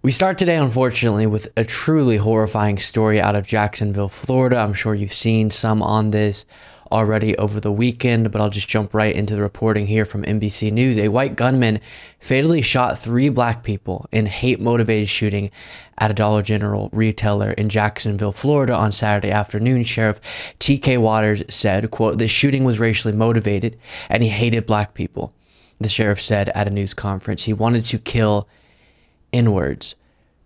We start today, unfortunately, with a truly horrifying story out of Jacksonville, Florida. I'm sure you've seen some on this already over the weekend, but I'll just jump right into the reporting here from NBC News. A white gunman fatally shot 3 black people in hate-motivated shooting at a Dollar General retailer in Jacksonville, Florida on Saturday afternoon. Sheriff T.K. Waters said, quote, "The shooting was racially motivated and he hated black people." The sheriff said at a news conference he wanted to kill inwards.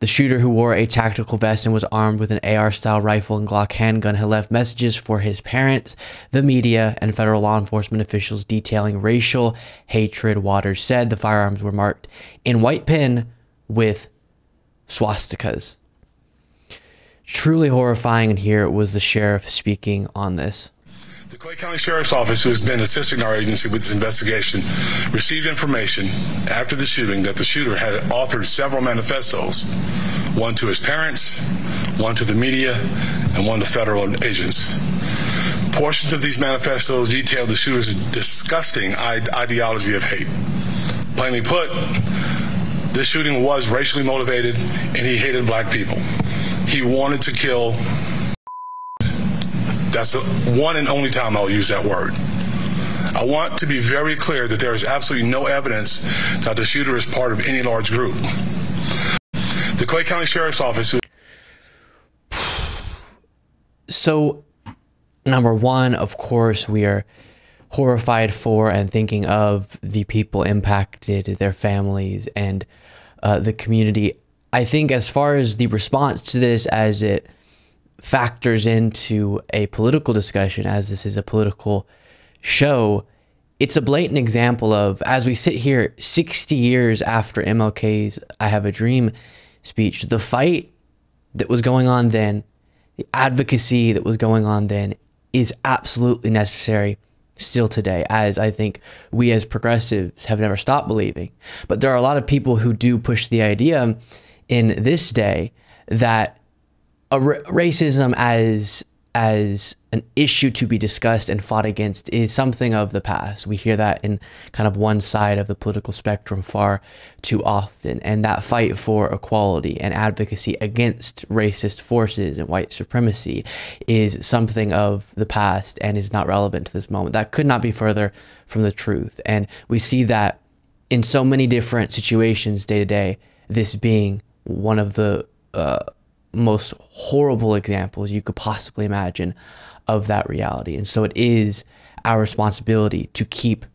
The shooter, who wore a tactical vest and was armed with an AR-style rifle and Glock handgun, had left messages for his parents, the media, and federal law enforcement officials detailing racial hatred. Waters said the firearms were marked in white pen with swastikas. Truly horrifying, and here was the sheriff speaking on this. The Clay County Sheriff's Office, who has been assisting our agency with this investigation, received information after the shooting that the shooter had authored several manifestos, one to his parents, one to the media, and one to federal agents. Portions of these manifestos detailed the shooter's disgusting ideology of hate. Plainly put, this shooting was racially motivated, and he hated black people. He wanted to kill. That's the one and only time I'll use that word. I want to be very clear that there is absolutely no evidence that the shooter is part of any large group. The Clay County Sheriff's Office. So, number one, of course, we are horrified for and thinking of the people impacted, their families, and the community. I think as far as the response to this, as it factors into a political discussion, as this is a political show, it's a blatant example of, as we sit here 60 years after MLK's "I Have a Dream" speech, the fight that was going on then, the advocacy that was going on then, is absolutely necessary still today, as I think we as progressives have never stopped believing. But there are a lot of people who do push the idea in this day that racism as an issue to be discussed and fought against is something of the past. We hear that in kind of one side of the political spectrum far too often, and that fight for equality and advocacy against racist forces and white supremacy is something of the past and is not relevant to this moment. That could not be further from the truth, and we see that in so many different situations day to day, this being one of the most horrible examples you could possibly imagine of that reality. And so it is our responsibility to keep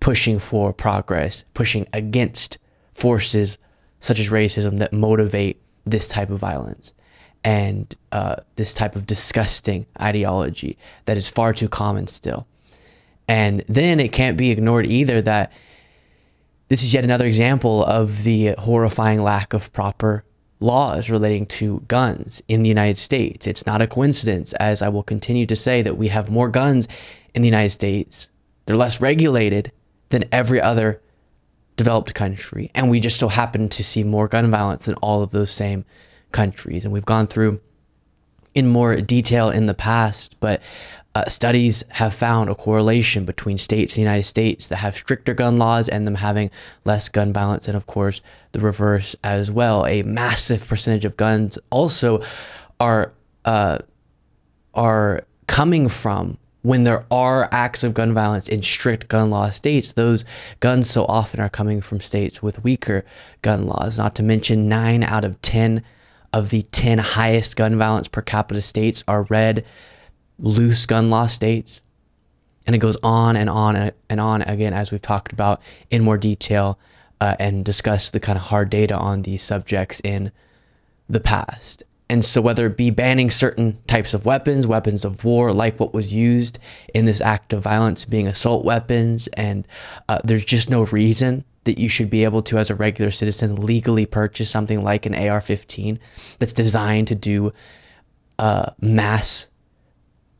pushing for progress, pushing against forces such as racism that motivate this type of violence and this type of disgusting ideology that is far too common still. And then it can't be ignored either that this is yet another example of the horrifying lack of proper laws relating to guns in the United States. It's not a coincidence, as I will continue to say, that we have more guns in the United States. They're less regulated than every other developed country, and we just so happen to see more gun violence than all of those same countries. And we've gone through in more detail in the past, but studies have found a correlation between states in the United States that have stricter gun laws and them having less gun violence, and of course the reverse as well. A massive percentage of guns also are coming from when there are acts of gun violence in strict gun law states. Those guns so often are coming from states with weaker gun laws, not to mention 9 out of 10 of the 10 highest gun violence per capita states are red, loose gun law states. And it goes on and on and on, again, as we've talked about in more detail and discussed the kind of hard data on these subjects in the past. And so whether it be banning certain types of weapons, weapons of war, like what was used in this act of violence being assault weapons, and there's just no reason that you should be able to, as a regular citizen, legally purchase something like an AR-15 that's designed to do mass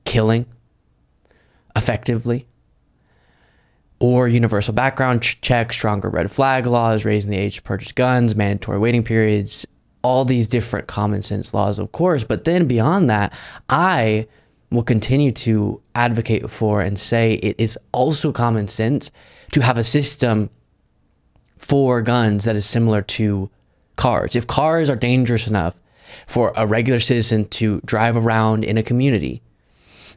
killing effectively, or universal background checks, stronger red flag laws, raising the age to purchase guns, mandatory waiting periods, all these different common sense laws, of course. But then beyond that, I will continue to advocate for and say it is also common sense to have a system for guns that is similar to cars. If cars are dangerous enough for a regular citizen to drive around in a community,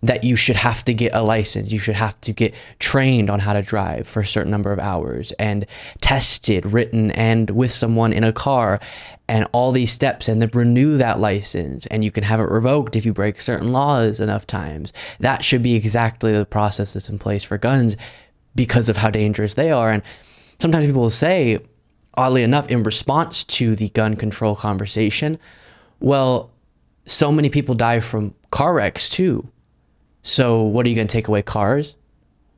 that you should have to get a license. You should have to get trained on how to drive for a certain number of hours and tested, written, and with someone in a car, and all these steps, and then renew that license. And you can have it revoked if you break certain laws enough times. That should be exactly the process that's in place for guns because of how dangerous they are. And sometimes people will say, oddly enough, in response to the gun control conversation, well, so many people die from car wrecks too. So what are you going to take away cars?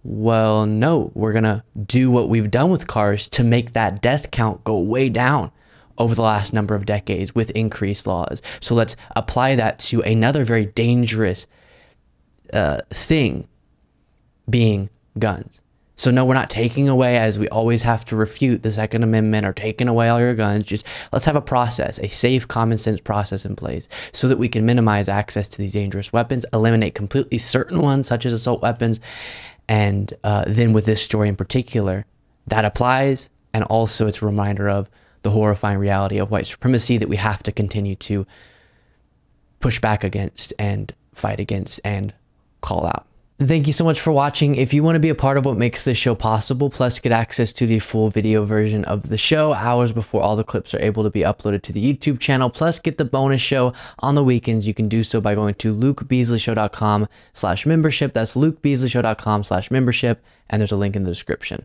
Well, no, we're going to do what we've done with cars to make that death count go way down over the last number of decades with increased laws. So let's apply that to another very dangerous thing, being guns. So no, we're not taking away, as we always have to refute, the Second Amendment or taking away all your guns. Just let's have a process, a safe, common sense process in place so that we can minimize access to these dangerous weapons, eliminate completely certain ones such as assault weapons. And then with this story in particular, that applies. And also it's a reminder of the horrifying reality of white supremacy that we have to continue to push back against and fight against and call out. Thank you so much for watching. If you want to be a part of what makes this show possible, plus get access to the full video version of the show hours before all the clips are able to be uploaded to the YouTube channel, plus get the bonus show on the weekends, you can do so by going to lukebeasleyshow.com/membership. That's lukebeasleyshow.com/membership, and there's a link in the description.